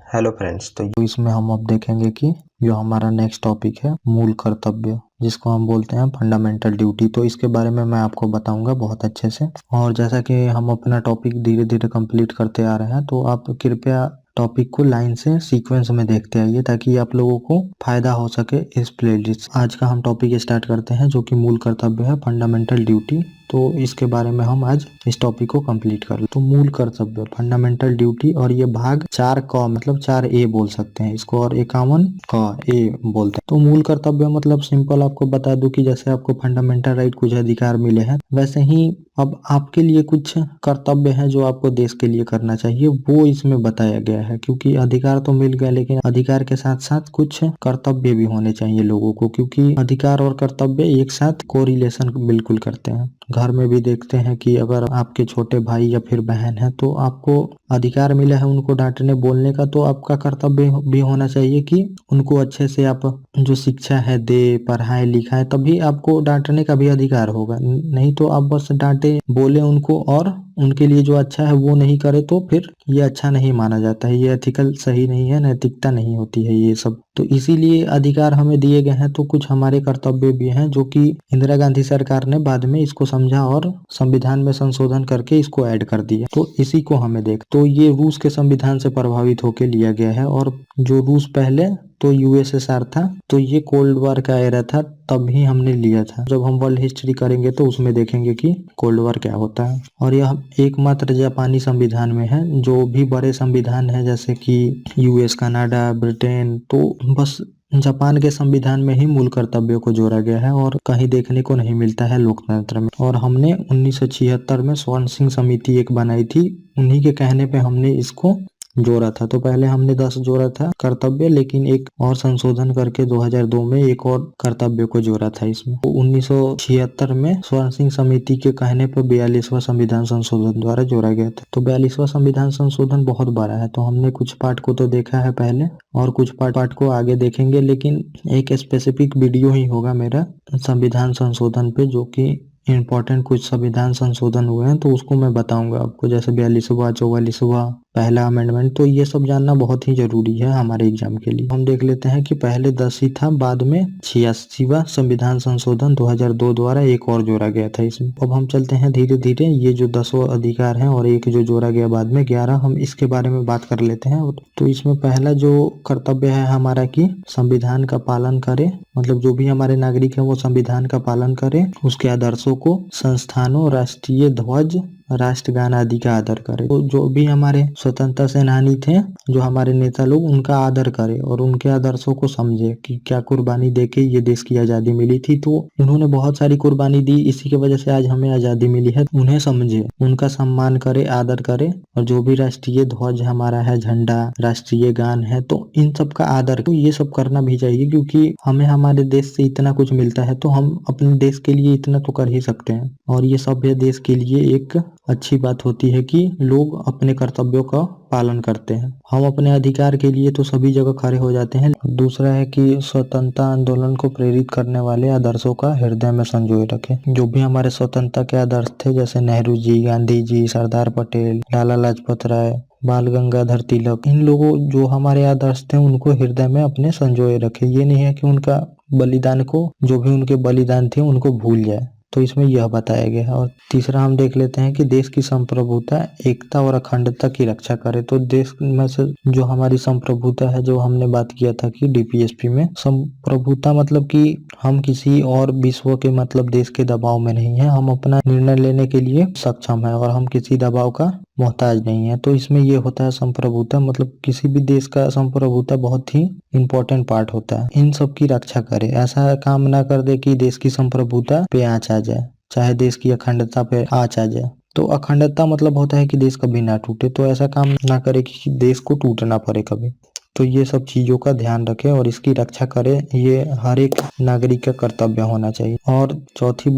Hello friends, तो इसमें हम अब देखेंगे कि जो हमारा नेक्स्ट टॉपिक है मूल कर्तव्य, जिसको हम बोलते हैं फंडामेंटल ड्यूटी। तो इसके बारे में मैं आपको बताऊंगा बहुत अच्छे से। और जैसा कि हम अपना टॉपिक धीरे धीरे कंप्लीट करते आ रहे हैं, तो आप कृपया टॉपिक को लाइन से सीक्वेंस में देखते आइए ताकि आप लोगों को फायदा हो सके इस प्लेलिस्ट। आज का हम टॉपिक स्टार्ट करते हैं जो कि मूल कर्तव्य है, फंडामेंटल ड्यूटी। तो इसके बारे में हम आज इस टॉपिक को कंप्लीट कर ले। तो मूल कर्तव्य, फंडामेंटल ड्यूटी, और ये भाग 4 क मतलब 4A बोल सकते हैं इसको, और 51 क ए बोलते हैं। तो मूल कर्तव्य मतलब सिंपल आपको बता दूं कि जैसे आपको फंडामेंटल राइट कुछ अधिकार मिले हैं, वैसे ही अब आपके लिए कुछ कर्तव्य है जो आपको देश के लिए करना चाहिए, वो इसमें बताया गया है। क्योंकि अधिकार तो मिल गया, लेकिन अधिकार के साथ साथ कुछ कर्तव्य भी होने चाहिए लोगों को, क्योंकि अधिकार और कर्तव्य एक साथ कोरिलेशन बिल्कुल करते हैं। घर में भी देखते हैं कि अगर आपके छोटे भाई या फिर बहन है तो आपको अधिकार मिला है उनको डांटने बोलने का, तो आपका कर्तव्य भी होना चाहिए कि उनको अच्छे से आप जो शिक्षा है दे, पढ़ाए लिखाए, तभी आपको डांटने का भी अधिकार होगा। नहीं तो आप बस डांटे बोले उनको और उनके लिए जो अच्छा है वो नहीं करे, तो फिर ये अच्छा नहीं माना जाता है, ये एथिकल सही नहीं है, नैतिकता नहीं होती है ये सब। तो इसीलिए अधिकार हमें दिए गए हैं, तो कुछ हमारे कर्तव्य भी हैं जो कि इंदिरा गांधी सरकार ने बाद में इसको समझा और संविधान में संशोधन करके इसको ऐड कर दिया। तो इसी को हमें देख, तो ये रूस के संविधान से प्रभावित होकर लिया गया है। और जो रूस पहले तो यूएसएसआर था, तो ये कोल्ड वॉर का एरा था, तभी हमने लिया था। जब हम वर्ल्ड हिस्ट्री करेंगे तो उसमें देखेंगे कि कोल्ड वॉर क्या होता है। और यह एकमात्र जापानी संविधान में है। जो भी बड़े संविधान है जैसे कि यूएस, कनाडा, ब्रिटेन, तो बस जापान के संविधान में ही मूल कर्तव्यों को जोड़ा गया है और कहीं देखने को नहीं मिलता है लोकतंत्र में। और हमने 1976 में स्वर्ण सिंह समिति एक बनाई थी, उन्हीं के कहने पे हमने इसको जोड़ा था। तो पहले हमने 10 जोड़ा था कर्तव्य, लेकिन एक और संशोधन करके 2002 में एक और कर्तव्य को जोड़ा था इसमें। तो 1976 में स्वर्ण सिंह समिति के कहने पर 42वां संविधान संशोधन द्वारा जोड़ा गया था। तो 42वां संविधान संशोधन बहुत बड़ा है, तो हमने कुछ पार्ट को तो देखा है पहले और कुछ पार्ट को आगे देखेंगे, लेकिन एक स्पेसिफिक वीडियो ही होगा मेरा संविधान संशोधन पे, जो कि इम्पोर्टेंट कुछ संविधान संशोधन हुए हैं तो उसको मैं बताऊंगा आपको, जैसे 42वां, 44वां, पहला अमेंडमेंट। तो ये सब जानना बहुत ही जरूरी है हमारे एग्जाम के लिए। हम देख लेते हैं कि पहले 10 ही था, बाद में 86वां संविधान संशोधन 2002 द्वारा एक और जोड़ा गया था इसमें। अब हम चलते हैं धीरे धीरे, ये जो 10 अधिकार हैं और एक जो जोड़ा गया बाद में 11, हम इसके बारे में बात कर लेते हैं। तो इसमें पहला जो कर्तव्य है हमारा कि संविधान का पालन करे, मतलब जो भी हमारे नागरिक है वो संविधान का पालन करे, उसके आदर्शों को, संस्थानों, राष्ट्रीय ध्वज, राष्ट्रगान आदि का आदर करे। तो जो भी हमारे स्वतंत्रता सेनानी थे, जो हमारे नेता लोग, उनका आदर करे और उनके आदर्शों को समझे कि क्या कुर्बानी देके ये देश की आजादी मिली थी। तो उन्होंने बहुत सारी कुर्बानी दी, इसी की वजह से आज हमें आजादी मिली है। उन्हें समझे, उनका सम्मान करे, आदर करे, और जो भी राष्ट्रीय ध्वज हमारा है, झंडा, राष्ट्रीय गान है, तो इन सब का आदर, तो ये सब करना भी चाहिए, क्योंकि हमें हमारे देश से इतना कुछ मिलता है तो हम अपने देश के लिए इतना तो कर ही सकते हैं। और ये सभ्य देश के लिए एक अच्छी बात होती है कि लोग अपने कर्तव्यों का पालन करते हैं। हम अपने अधिकार के लिए तो सभी जगह खड़े हो जाते हैं। दूसरा है कि स्वतंत्रता आंदोलन को प्रेरित करने वाले आदर्शों का हृदय में संजोए रखें। जो भी हमारे स्वतंत्रता के आदर्श थे, जैसे नेहरू जी, गांधी जी, सरदार पटेल, लाला लाजपत राय, बाल गंगाधर तिलक, इन लोगों जो हमारे आदर्श थे उनको हृदय में अपने संजोए रखे। ये नहीं है कि उनका बलिदान को, जो भी उनके बलिदान थे उनको भूल जाए। तो इसमें यह बताया गया है। और तीसरा हम देख लेते हैं कि देश की संप्रभुता, एकता और अखंडता की रक्षा करे। तो देश में से जो हमारी संप्रभुता है, जो हमने बात किया था कि डीपीएसपी में, संप्रभुता मतलब कि हम किसी और विश्व के मतलब देश के दबाव में नहीं है, हम अपना निर्णय लेने के लिए सक्षम है और हम किसी दबाव का मोहताज नहीं है। तो इसमें ये होता है संप्रभुता, मतलब किसी भी देश का संप्रभुता बहुत ही इम्पोर्टेंट पार्ट होता है। इन सब की रक्षा करे, ऐसा काम ना कर दे कि देश की संप्रभुता पे आँच आ जाए, चाहे देश की अखंडता पे आँच आ जाए। तो अखंडता मतलब होता है कि देश कभी ना टूटे, तो ऐसा काम ना करे कि देश को टूटना पड़े कभी। तो ये सब चीजों का ध्यान रखें और इसकी रक्षा करें, ये हर एक नागरिक का कर्तव्य होना चाहिए। और चौथी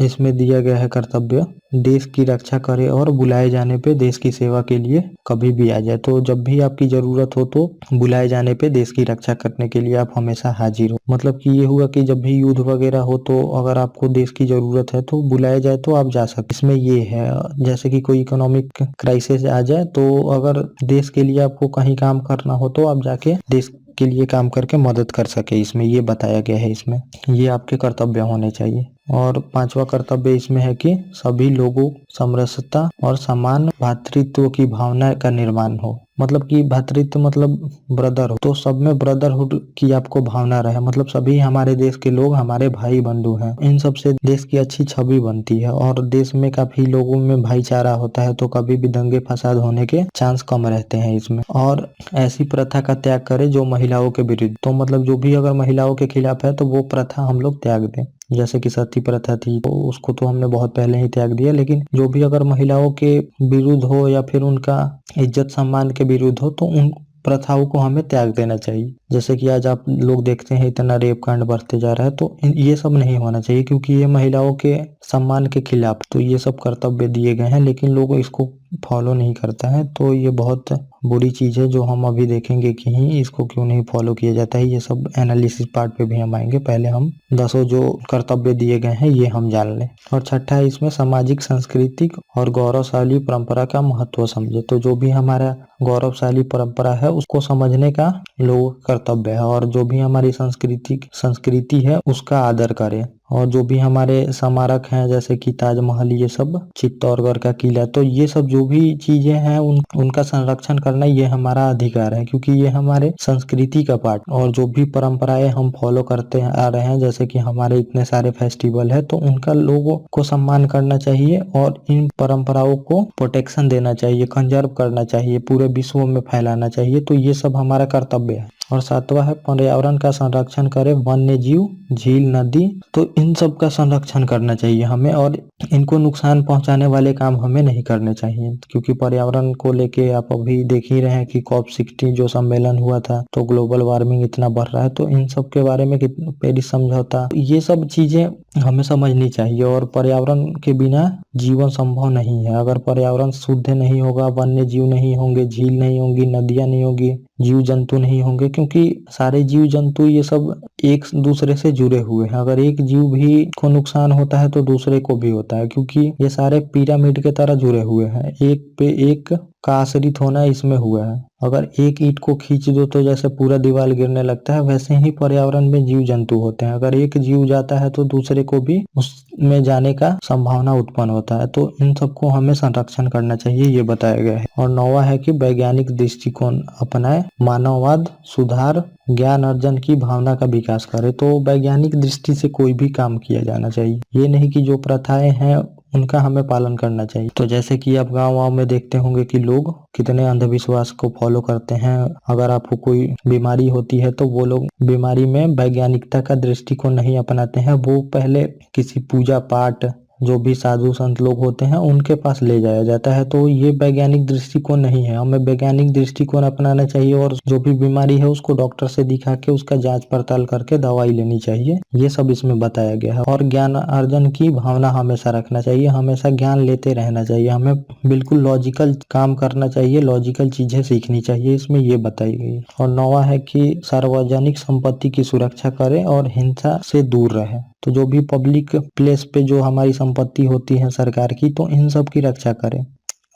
इसमें दिया गया है कर्तव्य, देश की रक्षा करे और बुलाए जाने पे देश की सेवा के लिए कभी भी आ जाए। तो जब भी आपकी जरूरत हो तो बुलाए जाने पे देश की रक्षा करने के लिए आप हमेशा हाजिर हो। मतलब कि ये हुआ कि जब भी युद्ध वगैरह हो तो अगर आपको देश की जरूरत है तो बुलाया जाए तो आप जा सकते। इसमें ये है जैसे कि कोई इकोनॉमिक क्राइसिस आ जाए तो अगर देश के लिए आपको कहीं काम करना हो तो आप जाके देश के लिए काम करके मदद कर सके, इसमें ये बताया गया है। इसमें ये आपके कर्तव्य होने चाहिए। और पांचवा कर्तव्य इसमें है कि सभी लोगों समरसता और समान भातृत्व की भावना का निर्माण हो। मतलब कि भातृत्व मतलब ब्रदर हो, तो सब में ब्रदरहुड की आपको भावना रहे। मतलब सभी हमारे देश के लोग हमारे भाई बंधु हैं, इन सब से देश की अच्छी छवि बनती है और देश में काफी लोगों में भाईचारा होता है, तो कभी भी दंगे फसाद होने के चांस कम रहते हैं इसमें। और ऐसी प्रथा का त्याग करें जो महिलाओं के विरुद्ध, तो मतलब जो भी अगर महिलाओं के खिलाफ है तो वो प्रथा हम लोग त्याग दें। जैसे कि सती प्रथा थी तो उसको तो हमने बहुत पहले ही त्याग दिया, लेकिन जो भी अगर महिलाओं के विरुद्ध हो या फिर उनका इज्जत सम्मान के विरुद्ध हो तो उन प्रथाओं को हमें त्याग देना चाहिए। जैसे कि आज आप लोग देखते हैं इतना रेप कांड बढ़ते जा रहा है, तो ये सब नहीं होना चाहिए क्योंकि ये महिलाओं के सम्मान के खिलाफ। तो ये सब कर्तव्य दिए गए हैं लेकिन लोग इसको फॉलो नहीं करता है, तो ये बहुत बुरी चीज है जो हम अभी देखेंगे कि ही इसको क्यों नहीं फॉलो किया जाता है। ये सब एनालिसिस पार्ट पे भी हम आएंगे, पहले हम 10 जो कर्तव्य दिए गए हैं ये हम जान लें। और छठा है इसमें सामाजिक सांस्कृतिक और गौरवशाली परंपरा का महत्व समझे। तो जो भी हमारा गौरवशाली परंपरा है उसको समझने का लोगों का कर्तव्य है, और जो भी हमारी संस्कृति है उसका आदर करें। और जो भी हमारे स्मारक हैं जैसे कि ताजमहल, ये सब चित्तौड़गढ़ का किला, तो ये सब जो भी चीजें हैं उनका संरक्षण करना ये हमारा अधिकार है क्योंकि ये हमारे संस्कृति का पार्ट। और जो भी परंपराएं हम फॉलो करते आ रहे हैं जैसे कि हमारे इतने सारे फेस्टिवल है तो उनका लोगों को सम्मान करना चाहिए और इन परंपराओं को प्रोटेक्शन देना चाहिए, कंजर्व करना चाहिए, पूरे विश्व में फैलाना चाहिए। तो ये सब हमारा कर्तव्य है। और सातवां है पर्यावरण का संरक्षण करें, वन्य जीव, झील, नदी, तो इन सब का संरक्षण करना चाहिए हमें और इनको नुकसान पहुंचाने वाले काम हमें नहीं करने चाहिए। क्योंकि पर्यावरण को लेके आप अभी देख ही रहे हैं कि COP60 जो सम्मेलन हुआ था तो ग्लोबल वार्मिंग इतना बढ़ रहा है, तो इन सब के बारे में पेरिस समझौता, ये सब चीजें हमें समझनी चाहिए। और पर्यावरण के बिना जीवन संभव नहीं है। अगर पर्यावरण शुद्ध नहीं होगा, वन्य जीव नहीं होंगे, झील नहीं होंगी, नदियां नहीं होगी, जीव जंतु नहीं होंगे, क्योंकि सारे जीव जंतु ये सब एक दूसरे से जुड़े हुए हैं। अगर एक जीव भी को नुकसान होता है तो दूसरे को भी होता है, क्योंकि ये सारे पिरामिड के तरह जुड़े हुए हैं, एक पे एक का आश्रित होना इसमें हुआ है। अगर एक ईंट को खींच दो तो जैसे पूरा दीवार गिरने लगता है, वैसे ही पर्यावरण में जीव जंतु होते हैं। अगर एक जीव जाता है तो दूसरे को भी उसमें जाने का संभावना उत्पन्न होता है। तो इन सबको हमें संरक्षण करना चाहिए, ये बताया गया है। और 9वां है कि वैज्ञानिक दृष्टिकोण अपनाए, मानववाद, सुधार, ज्ञान अर्जन की भावना का विकास करे। तो वैज्ञानिक दृष्टि से कोई भी काम किया जाना चाहिए, ये नहीं कि जो प्रथाएं हैं उनका हमें पालन करना चाहिए। तो जैसे कि आप गाँव में देखते होंगे कि लोग कितने अंधविश्वास को फॉलो करते हैं। अगर आपको कोई बीमारी होती है तो वो लोग बीमारी में वैज्ञानिकता का दृष्टिकोण नहीं अपनाते हैं, वो पहले किसी पूजा पाठ, जो भी साधु संत लोग होते हैं उनके पास ले जाया जाता है। तो ये वैज्ञानिक दृष्टिकोण नहीं है, हमें वैज्ञानिक दृष्टिकोण अपनाना चाहिए और जो भी बीमारी है उसको डॉक्टर से दिखा के उसका जांच पड़ताल करके दवाई लेनी चाहिए। ये सब इसमें बताया गया है। और ज्ञान अर्जन की भावना हमेशा रखना चाहिए, हमेशा ज्ञान लेते रहना चाहिए, हमें बिल्कुल लॉजिकल काम करना चाहिए, लॉजिकल चीजें सीखनी चाहिए, इसमें ये बताई गई। और 9वां है कि सार्वजनिक संपत्ति की सुरक्षा करें और हिंसा से दूर रहे। तो जो भी पब्लिक प्लेस पे जो हमारी संपत्ति होती है सरकार की, तो इन सब की रक्षा करें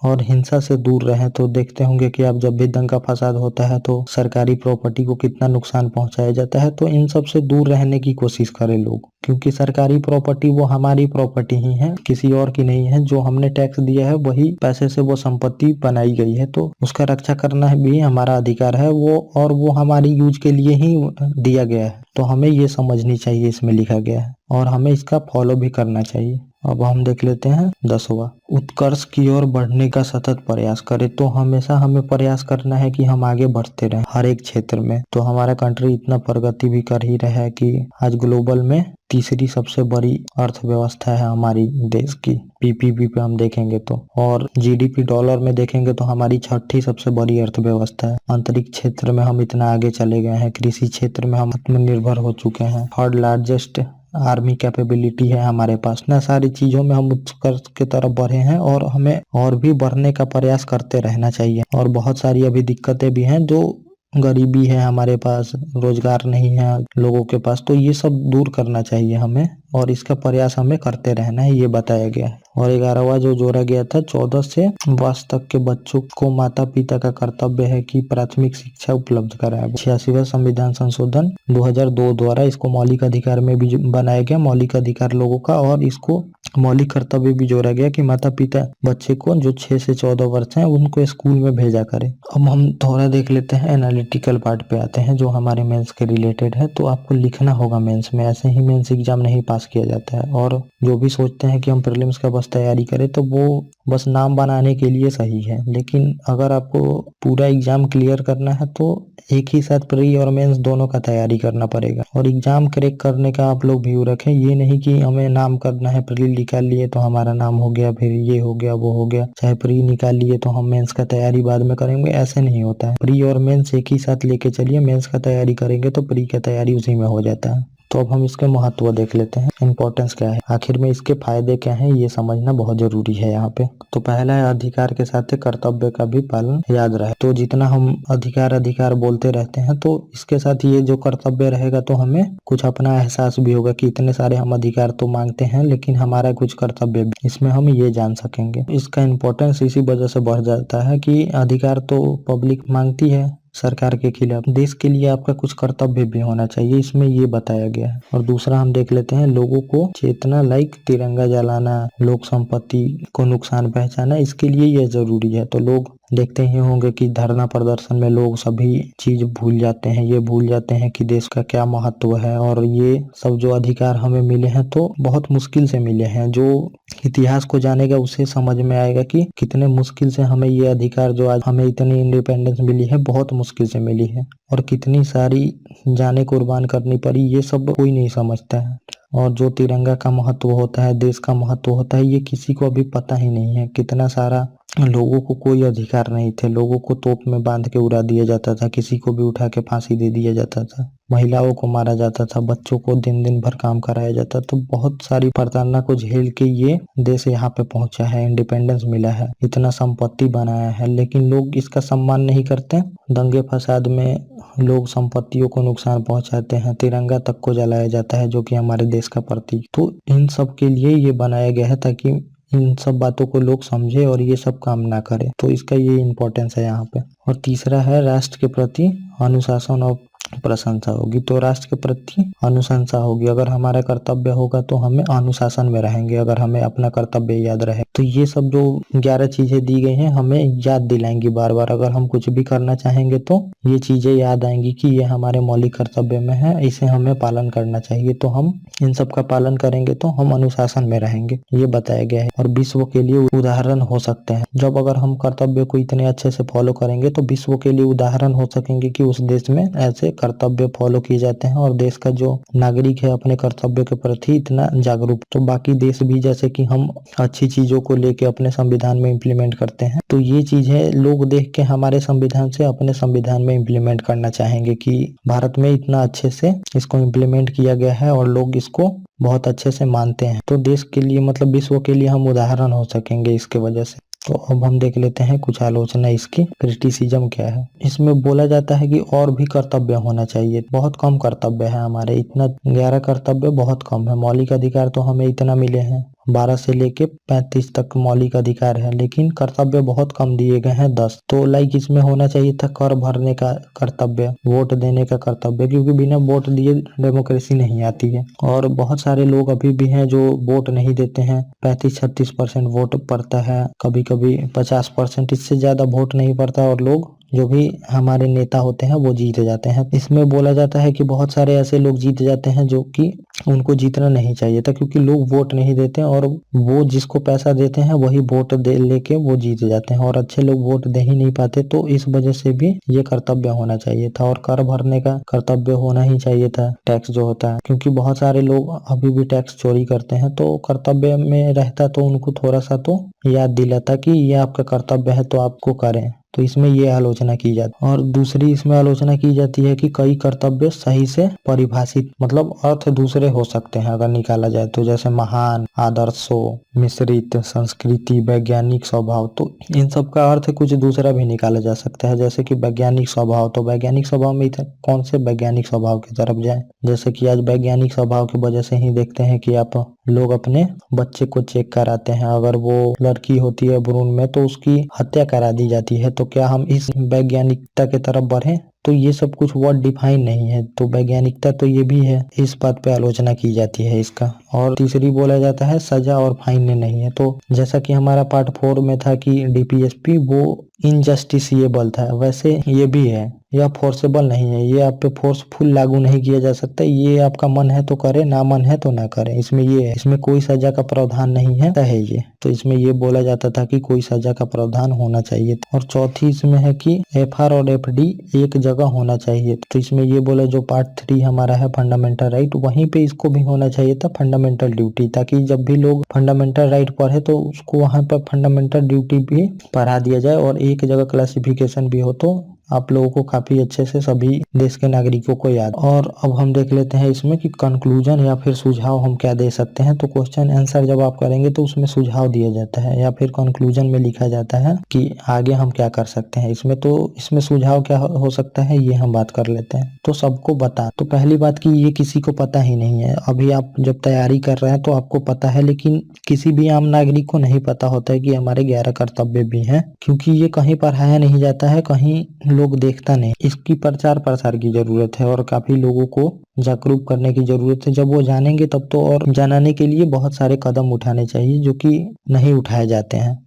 और हिंसा से दूर रहें। तो देखते होंगे कि आप जब भी दंगा फसाद होता है तो सरकारी प्रॉपर्टी को कितना नुकसान पहुंचाया जाता है। तो इन सब से दूर रहने की कोशिश करें लोग, क्योंकि सरकारी प्रॉपर्टी वो हमारी प्रॉपर्टी ही है, किसी और की नहीं है। जो हमने टैक्स दिया है वही पैसे से वो संपत्ति बनाई गई है, तो उसका रक्षा करना भी हमारा अधिकार है वो, और वो हमारी यूज के लिए ही दिया गया है। तो हमें ये समझनी चाहिए, इसमें लिखा गया है, और हमें इसका फॉलो भी करना चाहिए। अब हम देख लेते हैं 10वां, उत्कर्ष की ओर बढ़ने का सतत प्रयास करें। तो हमेशा हमें प्रयास करना है कि हम आगे बढ़ते रहें हर एक क्षेत्र में। तो हमारा कंट्री इतना प्रगति भी कर ही रहा है कि आज ग्लोबल में तीसरी सबसे बड़ी अर्थव्यवस्था है हमारी देश की, PPP पे हम देखेंगे तो। और GDP डॉलर में देखेंगे तो हमारी 6ठी सबसे बड़ी अर्थव्यवस्था है। अंतरिक्ष क्षेत्र में हम इतना आगे चले गए हैं, कृषि क्षेत्र में हम आत्मनिर्भर हो चुके हैं, 3rd लार्जेस्ट आर्मी कैपेबिलिटी है हमारे पास ना, सारी चीज़ों में हम उत्कर्ष की तरफ बढ़े हैं और हमें और भी बढ़ने का प्रयास करते रहना चाहिए। और बहुत सारी अभी दिक्कतें भी हैं, जो गरीबी है हमारे पास, रोजगार नहीं है लोगों के पास, तो ये सब दूर करना चाहिए हमें और इसका प्रयास हमें करते रहना है, ये बताया गया है। और 11वां जो जोड़ा गया था, 14 से 22 तक के बच्चों को माता पिता का कर्तव्य है कि प्राथमिक शिक्षा उपलब्ध कराएं। 86वां संविधान संशोधन 2002 द्वारा इसको मौलिक अधिकार में भी बनाया गया, मौलिक अधिकार लोगों का, और इसको मौलिक कर्तव्य भी जोड़ा गया कि माता पिता बच्चे को जो 6 से 14 वर्ष हैं उनको स्कूल में भेजा करें। अब हम थोड़ा देख लेते हैं, एनालिटिकल पार्ट पे आते हैं जो हमारे मेंस के रिलेटेड है। तो आपको लिखना होगा मेंस में, ऐसे ही मेंस एग्जाम नहीं पास किया जाता है। और जो भी सोचते हैं कि हम प्रीलिम्स का बस तैयारी करें तो वो बस नाम बनाने के लिए सही है, लेकिन अगर आपको पूरा एग्जाम क्लियर करना है तो एक ही साथ प्री और मेंस दोनों का तैयारी करना पड़ेगा। और एग्जाम क्रैक करने का आप लोग व्यू रखें, ये नहीं कि हमें नाम करना है, प्री निकाल लिए तो हमारा नाम हो गया, फिर ये हो गया वो हो गया, चाहे प्री निकाल लिए तो हम मेंस का तैयारी बाद में करेंगे, ऐसे नहीं होता है। प्री और मेंस एक ही साथ लेके चलिए, मेंस का तैयारी करेंगे तो प्री का तैयारी उसी में हो जाता है। तो अब हम इसके महत्व देख लेते हैं, इंपॉर्टेंस क्या है, आखिर में इसके फायदे क्या हैं, ये समझना बहुत जरूरी है यहाँ पे। तो पहला है अधिकार के साथ कर्तव्य का भी पालन याद रहे। तो जितना हम अधिकार अधिकार बोलते रहते हैं तो इसके साथ ये जो कर्तव्य रहेगा तो हमें कुछ अपना एहसास भी होगा कि इतने सारे हम अधिकार तो मांगते हैं लेकिन हमारा कुछ कर्तव्य भी, इसमें हम ये जान सकेंगे। इसका इम्पोर्टेंस इसी वजह से बढ़ जाता है कि अधिकार तो पब्लिक मांगती है सरकार के खिलाफ, देश के लिए आपका कुछ कर्तव्य भी होना चाहिए, इसमें ये बताया गया है। और दूसरा हम देख लेते हैं, लोगों को चेतना लाइक तिरंगा जलाना, लोक संपत्ति को नुकसान पहुंचाना, इसके लिए यह जरूरी है। तो लोग देखते ही होंगे कि धरना प्रदर्शन में लोग सभी चीज भूल जाते हैं, ये भूल जाते हैं कि देश का क्या महत्व है। और ये सब जो अधिकार हमें मिले हैं तो बहुत मुश्किल से मिले हैं, जो इतिहास को जानेगा उसे समझ में आएगा कि कितने मुश्किल से हमें ये अधिकार, जो आज हमें इतनी इंडिपेंडेंस मिली है, बहुत मुश्किल से मिली है और कितनी सारी जानें कुर्बान करनी पड़ी, ये सब कोई नहीं समझता है। और जो तिरंगा का महत्व होता है, देश का महत्व होता है, ये किसी को अभी पता ही नहीं है। कितना सारा लोगों को कोई अधिकार नहीं थे, लोगों को तोप में बांध के उड़ा दिया जाता था, किसी को भी उठा के फांसी दे दिया जाता था, महिलाओं को मारा जाता था, बच्चों को दिन दिन भर काम कराया जाता। तो बहुत सारी प्रताड़ना को झेल के ये देश यहाँ पे पहुंचा है, इंडिपेंडेंस मिला है, इतना संपत्ति बनाया है, लेकिन लोग इसका सम्मान नहीं करते। दंगे फसाद में लोग संपत्तियों को नुकसान पहुंचाते हैं, तिरंगा तक को जलाया जाता है जो कि हमारे देश का प्रतीक। तो इन सब के लिए ये बनाया गया है ताकि इन सब बातों को लोग समझे और ये सब काम ना करे। तो इसका ये इम्पोर्टेंस है यहाँ पे। और तीसरा है राष्ट्र के प्रति अनुशासन और प्रशंसा होगी। तो राष्ट्र के प्रति अनुशंसा होगी, अगर हमारा कर्तव्य होगा तो हमें अनुशासन में रहेंगे, अगर हमें अपना कर्तव्य याद रहे। तो ये सब जो 11 चीजें दी गई हैं हमें याद दिलाएंगी बार बार, अगर हम कुछ भी करना चाहेंगे तो ये चीजें याद आएंगी कि ये हमारे मौलिक कर्तव्य में है, इसे हमें पालन करना चाहिए। तो हम इन सब का पालन करेंगे तो हम अनुशासन में रहेंगे, ये बताया गया है। और विश्व के लिए उदाहरण हो सकते हैं, जब अगर हम कर्तव्य को इतने अच्छे से फॉलो करेंगे तो विश्व के लिए उदाहरण हो सकेंगे कि उस देश में ऐसे कर्तव्य फॉलो किए जाते हैं और देश का जो नागरिक है अपने कर्तव्य के प्रति इतना जागरूक। तो बाकी देश भी जैसे कि हम अच्छी चीजों को लेके अपने संविधान में इम्प्लीमेंट करते हैं, तो ये चीजें लोग देख के हमारे संविधान से अपने संविधान में इम्प्लीमेंट करना चाहेंगे कि भारत में इतना अच्छे से इसको इम्प्लीमेंट किया गया है और लोग इसको बहुत अच्छे से मानते हैं। तो देश के लिए मतलब विश्व के लिए हम उदाहरण हो सकेंगे इसके वजह से। तो अब हम देख लेते हैं कुछ आलोचना इसकी, क्रिटिसिज्म क्या है। इसमें बोला जाता है कि और भी कर्तव्य होना चाहिए, बहुत कम कर्तव्य है हमारे, इतना 11 कर्तव्य बहुत कम है। मौलिक अधिकार तो हमें इतना मिले हैं, 12 से लेके 35 तक मौलिक अधिकार है, लेकिन कर्तव्य बहुत कम दिए गए हैं 10। तो लाइक इसमें होना चाहिए था कर भरने का कर्तव्य, वोट देने का कर्तव्य, क्योंकि बिना वोट दिए डेमोक्रेसी नहीं आती है। और बहुत सारे लोग अभी भी हैं जो वोट नहीं देते हैं, 35-36% वोट पड़ता है, कभी कभी 50%, इससे ज्यादा वोट नहीं पड़ता और लोग जो भी हमारे नेता होते हैं वो जीत जाते हैं। इसमें बोला जाता है कि बहुत सारे ऐसे लोग जीत जाते हैं जो कि उनको जीतना नहीं चाहिए था, क्योंकि लोग वोट नहीं देते और वो जिसको पैसा देते हैं वही वोट दे लेके वो जीत जाते हैं और अच्छे लोग वोट दे ही नहीं पाते। तो इस वजह से भी ये कर्तव्य होना चाहिए था और कर भरने का कर्तव्य होना ही चाहिए था, टैक्स जो होता है, क्योंकि बहुत सारे लोग अभी भी टैक्स चोरी करते हैं। तो कर्तव्य में रहता तो उनको थोड़ा सा तो याद दिलाता कि ये आपका कर्तव्य है तो आपको करें। तो इसमें ये आलोचना की जाती है। और दूसरी इसमें आलोचना की जाती है कि कई कर्तव्य सही से परिभाषित मतलब अर्थ दूसरे हो सकते हैं अगर निकाला जाए तो, जैसे महान, आदर्शों, मिश्रित, संस्कृति, वैज्ञानिक स्वभाव, तो इन सब का अर्थ कुछ दूसरा भी निकाला जा सकता है। जैसे कि वैज्ञानिक स्वभाव, तो वैज्ञानिक स्वभाव में कौन से वैज्ञानिक स्वभाव की तरफ जाए, जैसे कि आज वैज्ञानिक स्वभाव की वजह से ही देखते हैं कि आप लोग अपने बच्चे को चेक कराते हैं, अगर वो लड़की होती है भ्रूण में तो उसकी हत्या करा दी जाती है। तो क्या हम इस वैज्ञानिकता की तरफ बढ़े? तो ये सब कुछ वर्ड डिफाइन नहीं है, तो वैज्ञानिकता तो ये भी है, इस बात पे आलोचना की जाती है इसका। और तीसरी बोला जाता है सजा और फाइन नहीं है। तो जैसा कि हमारा पार्ट 4 में था कि डीपीएसपी वो इनजस्टिसिएबल था, वैसे ये भी है, यह फोर्सेबल नहीं है, ये आप पे फोर्सफुल लागू नहीं किया जा सकता, ये आपका मन है तो करे, ना मन है तो ना करे, इसमें ये है, इसमें कोई सजा का प्रावधान नहीं है ये। तो इसमें ये बोला जाता था कि कोई सजा का प्रावधान होना चाहिए। और चौथी इसमें है कि एफआर और एफडी एक जगह होना चाहिए। तो इसमें ये बोला जो पार्ट 3 हमारा है फंडामेंटल राइट, वहीं पे इसको भी होना चाहिए था फंडामेंटल ड्यूटी, ताकि जब भी लोग फंडामेंटल राइट पढ़े तो उसको वहां पर फंडामेंटल ड्यूटी भी पढ़ा दिया जाए और एक जगह क्लासिफिकेशन भी हो, तो आप लोगों को काफी अच्छे से सभी देश के नागरिकों को याद। और अब हम देख लेते हैं इसमें कि कंक्लूजन या फिर सुझाव हम क्या दे सकते हैं। तो क्वेश्चन आंसर जब आप करेंगे तो उसमें सुझाव दिया जाता है या फिर कंक्लूजन में लिखा जाता है कि आगे हम क्या कर सकते हैं इसमें। तो इसमें सुझाव क्या हो सकता है ये हम बात कर लेते हैं। तो सबको बता, तो पहली बात कि ये किसी को पता ही नहीं है। अभी आप जब तैयारी कर रहे हैं तो आपको पता है, लेकिन किसी भी आम नागरिक को नहीं पता होता है कि हमारे 11 कर्तव्य भी हैं, क्योंकि ये कहीं पढ़ाया नहीं जाता है, कहीं लोग देखता नहीं। इसकी प्रचार प्रसार की जरूरत है और काफी लोगों को जागरूक करने की जरूरत है। जब वो जानेंगे तब तो, और जानने के लिए बहुत सारे कदम उठाने चाहिए जो कि नहीं उठाए जाते हैं।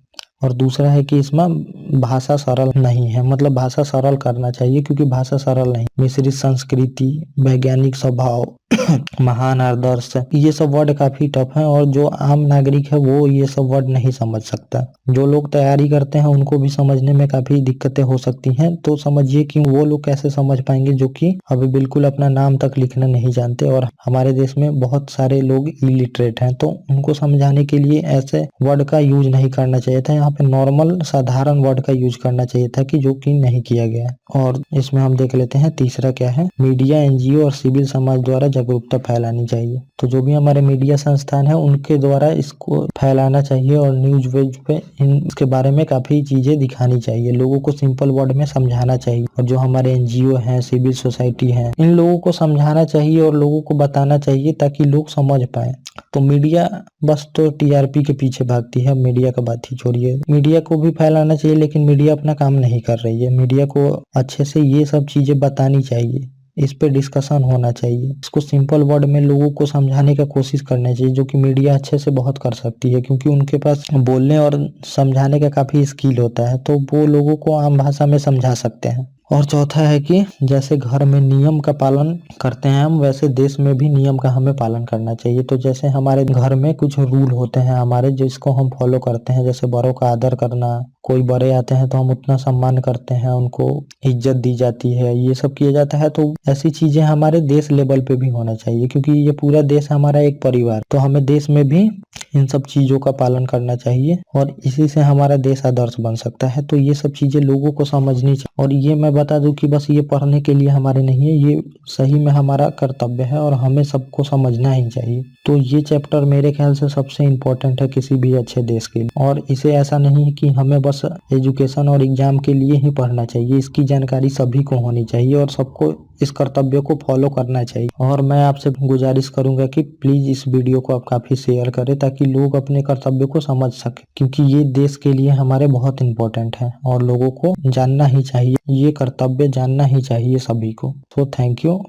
और दूसरा है कि इसमें भाषा सरल नहीं है, मतलब भाषा सरल करना चाहिए, क्योंकि भाषा सरल नहीं, मिश्रित संस्कृति, वैज्ञानिक स्वभाव, महान, आदर्श, ये सब वर्ड काफी टफ है और जो आम नागरिक है वो ये सब वर्ड नहीं समझ सकता। जो लोग तैयारी करते हैं उनको भी समझने में काफी दिक्कतें हो सकती हैं। तो समझिए कि वो लोग कैसे समझ पाएंगे जो कि अभी बिल्कुल अपना नाम तक लिखना नहीं जानते, और हमारे देश में बहुत सारे लोग इलिटरेट हैं। तो उनको समझाने के लिए ऐसे वर्ड का यूज नहीं करना चाहिए था, यहाँ पे नॉर्मल साधारण वर्ड का यूज करना चाहिए था, कि जो कि नहीं किया गया। और इसमें हम देख लेते हैं तीसरा क्या है, मीडिया, एनजीओ और सिविल समाज द्वारा जागरूकता फैलानी चाहिए। तो जो भी हमारे मीडिया संस्थान है उनके द्वारा इसको फैलाना चाहिए और न्यूज वेज पे इसके बारे में काफी चीजें दिखानी चाहिए, लोगों को सिंपल वर्ड में समझाना चाहिए। और जो हमारे एनजीओ हैं, सिविल सोसाइटी है, इन लोगों को समझाना चाहिए और लोगों को बताना चाहिए ताकि लोग समझ पाए। तो मीडिया बस तो टीआरपी के पीछे भागती है, मीडिया का बात ही छोड़िए। मीडिया को भी फैलाना चाहिए, लेकिन मीडिया अपना काम नहीं कर रही है। मीडिया को अच्छे से ये सब चीजें बतानी चाहिए, इस पे डिस्कशन होना चाहिए, इसको सिंपल वर्ड में लोगों को समझाने का कोशिश करना चाहिए, जो कि मीडिया अच्छे से बहुत कर सकती है, क्योंकि उनके पास बोलने और समझाने का काफी स्किल होता है, तो वो लोगों को आम भाषा में समझा सकते हैं। और चौथा है कि जैसे घर में नियम का पालन करते हैं हम, वैसे देश में भी नियम का हमें पालन करना चाहिए। तो जैसे हमारे घर में कुछ रूल होते हैं हमारे, जिसको हम फॉलो करते हैं, जैसे बड़ों का आदर करना, कोई बड़े आते हैं तो हम उतना सम्मान करते हैं, उनको इज्जत दी जाती है, ये सब किया जाता है। तो ऐसी चीजें हमारे देश लेवल पे भी होना चाहिए, क्योंकि ये पूरा देश हमारा एक परिवार, तो हमें देश में भी इन सब चीजों का पालन करना चाहिए और इसी से हमारा देश आदर्श बन सकता है। तो ये सब चीजें लोगों को समझनी चाहिए। और ये मैं बता दूं कि बस ये पढ़ने के लिए हमारे नहीं है, ये सही में हमारा कर्तव्य है और हमें सबको समझना ही चाहिए। तो ये चैप्टर मेरे ख्याल से सबसे इम्पोर्टेंट है किसी भी अच्छे देश के लिए। और इसे ऐसा नहीं है कि हमें बस एजुकेशन और एग्जाम के लिए ही पढ़ना चाहिए, इसकी जानकारी सभी को होनी चाहिए और सबको इस कर्तव्य को फॉलो करना चाहिए। और मैं आपसे गुजारिश करूंगा कि प्लीज इस वीडियो को आप काफी शेयर करें, ताकि लोग अपने कर्तव्य को समझ सके, क्योंकि ये देश के लिए हमारे बहुत इम्पोर्टेंट है और लोगों को जानना ही चाहिए, ये कर्तव्य जानना ही चाहिए सभी को। तो थैंक यू।